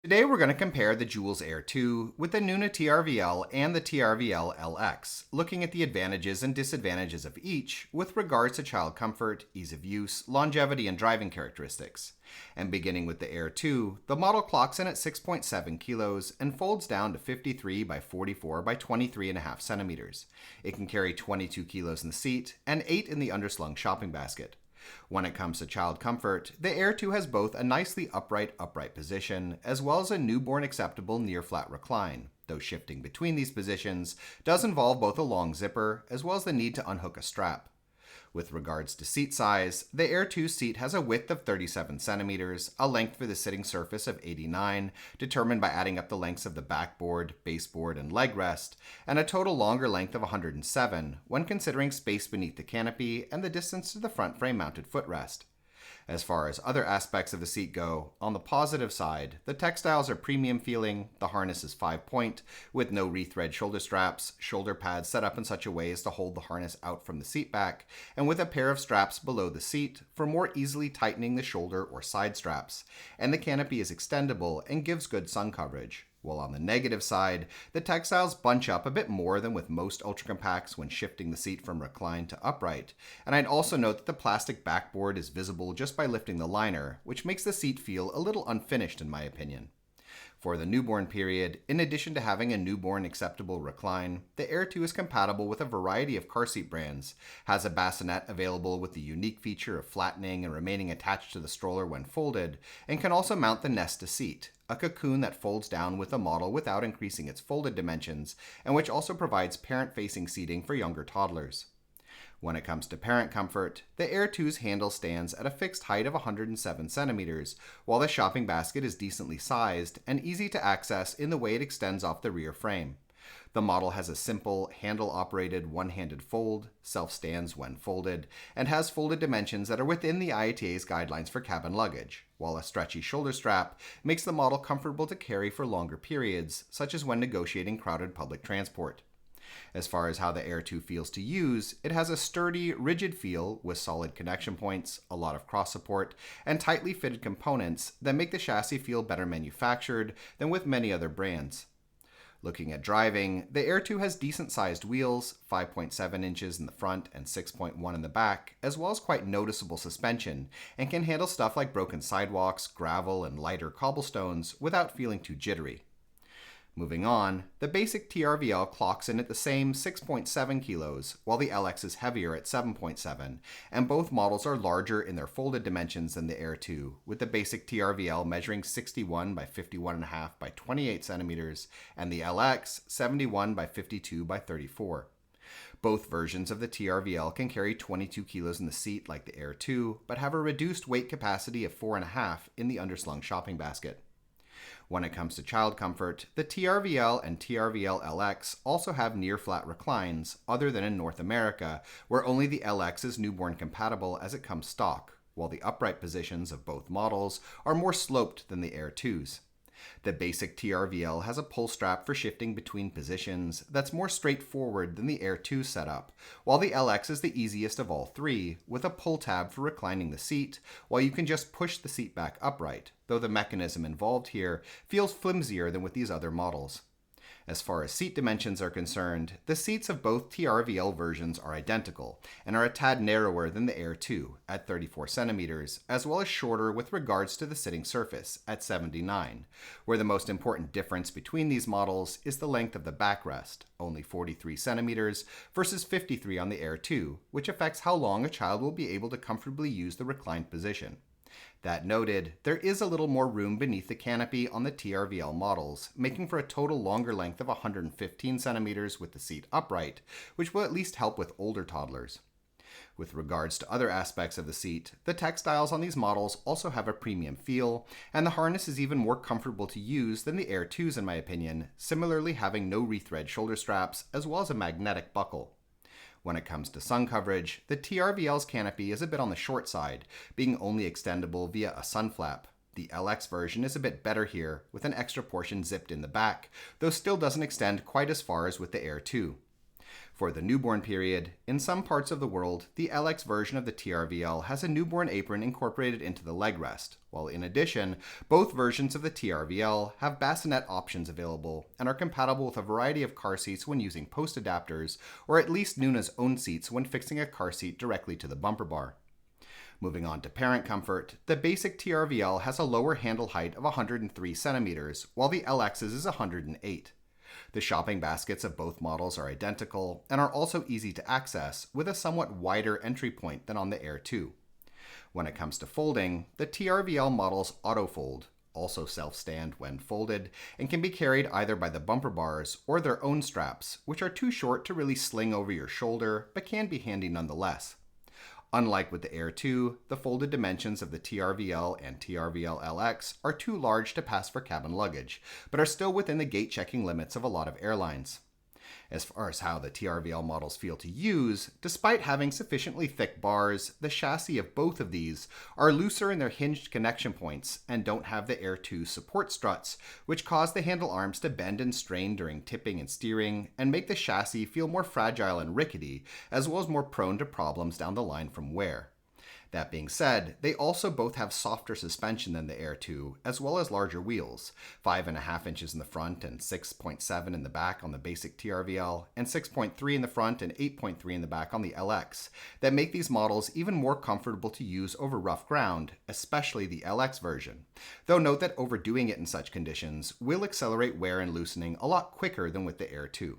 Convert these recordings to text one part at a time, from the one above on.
Today we're going to compare the Joolz Aer2 with the Nuna TRVL and the TRVL LX, looking at the advantages and disadvantages of each with regards to child comfort, ease of use, longevity, and driving characteristics. And beginning with the Aer2, the model clocks in at 6.7 kilos and folds down to 53 by 44 by 23.5 centimeters. It can carry 22 kilos in the seat and 8 in the underslung shopping basket. When it comes to child comfort, the Aer2 has both a nicely upright position as well as a newborn acceptable near flat recline, though shifting between these positions does involve both a long zipper as well as the need to unhook a strap. With regards to seat size, the Aer2 seat has a width of 37 centimeters, a length for the sitting surface of 89, determined by adding up the lengths of the backboard, baseboard, and leg rest, and a total longer length of 107 when considering space beneath the canopy and the distance to the front frame mounted footrest. As far as other aspects of the seat go, on the positive side, the textiles are premium feeling, the harness is 5-point, with no rethread shoulder straps, shoulder pads set up in such a way as to hold the harness out from the seat back, and with a pair of straps below the seat for more easily tightening the shoulder or side straps, and the canopy is extendable and gives good sun coverage. While on the negative side, the textiles bunch up a bit more than with most ultra compacts when shifting the seat from recline to upright, and I'd also note that the plastic backboard is visible just by lifting the liner, which makes the seat feel a little unfinished in my opinion. For the newborn period, in addition to having a newborn acceptable recline, the Aer2 is compatible with a variety of car seat brands, has a bassinet available with the unique feature of flattening and remaining attached to the stroller when folded, and can also mount the nest to seat, a cocoon that folds down with the model without increasing its folded dimensions, and which also provides parent-facing seating for younger toddlers. When it comes to parent comfort, the Aer2's handle stands at a fixed height of 107 centimeters, while the shopping basket is decently sized and easy to access in the way it extends off the rear frame. The model has a simple, handle-operated one-handed fold, self-stands when folded, and has folded dimensions that are within the IATA's guidelines for cabin luggage, while a stretchy shoulder strap makes the model comfortable to carry for longer periods, such as when negotiating crowded public transport. As far as how the Aer2 feels to use, it has a sturdy, rigid feel with solid connection points, a lot of cross support, and tightly fitted components that make the chassis feel better manufactured than with many other brands. Looking at driving, the Aer2 has decent-sized wheels, 5.7 inches in the front and 6.1 in the back, as well as quite noticeable suspension, and can handle stuff like broken sidewalks, gravel, and lighter cobblestones without feeling too jittery. Moving on, the basic TRVL clocks in at the same 6.7 kilos, while the LX is heavier at 7.7, and both models are larger in their folded dimensions than the Aer2, with the basic TRVL measuring 61 by 51.5 by 28 centimeters, and the LX 71 by 52 by 34. Both versions of the TRVL can carry 22 kilos in the seat like the Aer2, but have a reduced weight capacity of 4.5 in the underslung shopping basket. When it comes to child comfort, the TRVL and TRVL LX also have near-flat reclines, other than in North America, where only the LX is newborn compatible as it comes stock, while the upright positions of both models are more sloped than the Aer2's. The basic TRVL has a pull strap for shifting between positions that's more straightforward than the Aer2 setup, while the LX is the easiest of all three, with a pull tab for reclining the seat, while you can just push the seat back upright, though the mechanism involved here feels flimsier than with these other models. As far as seat dimensions are concerned, the seats of both TRVL versions are identical and are a tad narrower than the Aer2 at 34 centimeters, as well as shorter with regards to the sitting surface at 79, where the most important difference between these models is the length of the backrest, only 43 centimeters versus 53 on the Aer2, which affects how long a child will be able to comfortably use the reclined position. That noted, there is a little more room beneath the canopy on the TRVL models, making for a total longer length of 115 centimeters with the seat upright, which will at least help with older toddlers. With regards to other aspects of the seat, the textiles on these models also have a premium feel, and the harness is even more comfortable to use than the Aer2's in my opinion, similarly having no rethread shoulder straps as well as a magnetic buckle. When it comes to sun coverage, the TRVL's canopy is a bit on the short side, being only extendable via a sun flap. The LX version is a bit better here, with an extra portion zipped in the back, though still doesn't extend quite as far as with the Aer2. For the newborn period, in some parts of the world, the LX version of the TRVL has a newborn apron incorporated into the leg rest, while in addition, both versions of the TRVL have bassinet options available and are compatible with a variety of car seats when using post adapters, or at least Nuna's own seats when fixing a car seat directly to the bumper bar. Moving on to parent comfort, the basic TRVL has a lower handle height of 103 centimeters, while the LX's is 108. The shopping baskets of both models are identical and are also easy to access, with a somewhat wider entry point than on the Aer2. When it comes to folding, the TRVL models autofold, also self-stand when folded, and can be carried either by the bumper bars or their own straps, which are too short to really sling over your shoulder, but can be handy nonetheless. Unlike with the Aer2, the folded dimensions of the TRVL and TRVL LX are too large to pass for cabin luggage, but are still within the gate checking limits of a lot of airlines. As far as how the TRVL models feel to use, despite having sufficiently thick bars, the chassis of both of these are looser in their hinged connection points and don't have the Aer2 support struts, which cause the handle arms to bend and strain during tipping and steering, and make the chassis feel more fragile and rickety, as well as more prone to problems down the line from wear. That being said, they also both have softer suspension than the Aer2, as well as larger wheels, 5.5 inches in the front and 6.7 in the back on the basic TRVL, and 6.3 in the front and 8.3 in the back on the LX, that make these models even more comfortable to use over rough ground, especially the LX version. Though note that overdoing it in such conditions will accelerate wear and loosening a lot quicker than with the Aer2.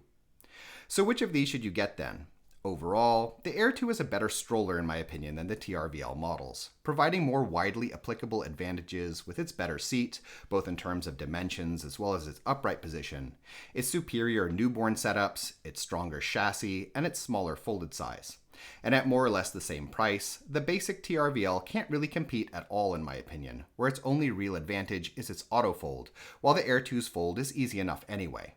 So which of these should you get then? Overall, the Aer2 is a better stroller in my opinion than the TRVL models, providing more widely applicable advantages with its better seat, both in terms of dimensions as well as its upright position, its superior newborn setups, its stronger chassis, and its smaller folded size. And at more or less the same price, the basic TRVL can't really compete at all in my opinion, where its only real advantage is its autofold, while the Aer2's fold is easy enough anyway.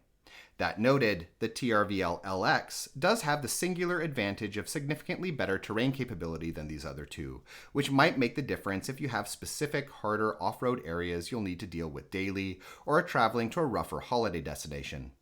That noted, the TRVL LX does have the singular advantage of significantly better terrain capability than these other two, which might make the difference if you have specific, harder off-road areas you'll need to deal with daily or are traveling to a rougher holiday destination.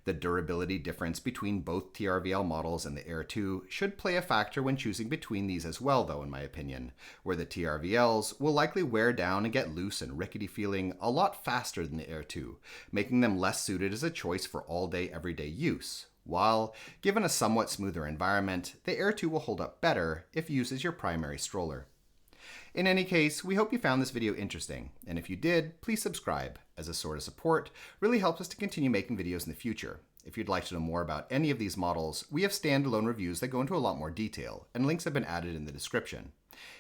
The durability difference between both TRVL models and the Aer2 should play a factor when choosing between these as well though, in my opinion, where the TRVLs will likely wear down and get loose and rickety feeling a lot faster than the Aer2, making them less suited as a choice for all-day, everyday use, while, given a somewhat smoother environment, the Aer2 will hold up better if used as your primary stroller. In any case, we hope you found this video interesting, and if you did, please subscribe, as a sort of support really helps us to continue making videos in the future. If you'd like to know more about any of these models, we have standalone reviews that go into a lot more detail, and links have been added in the description.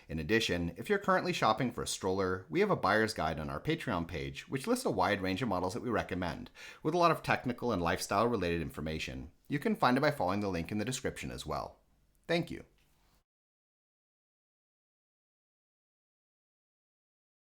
In addition, if you're currently shopping for a stroller, we have a buyer's guide on our Patreon page, which lists a wide range of models that we recommend, with a lot of technical and lifestyle related information. You can find it by following the link in the description as well. Thank you.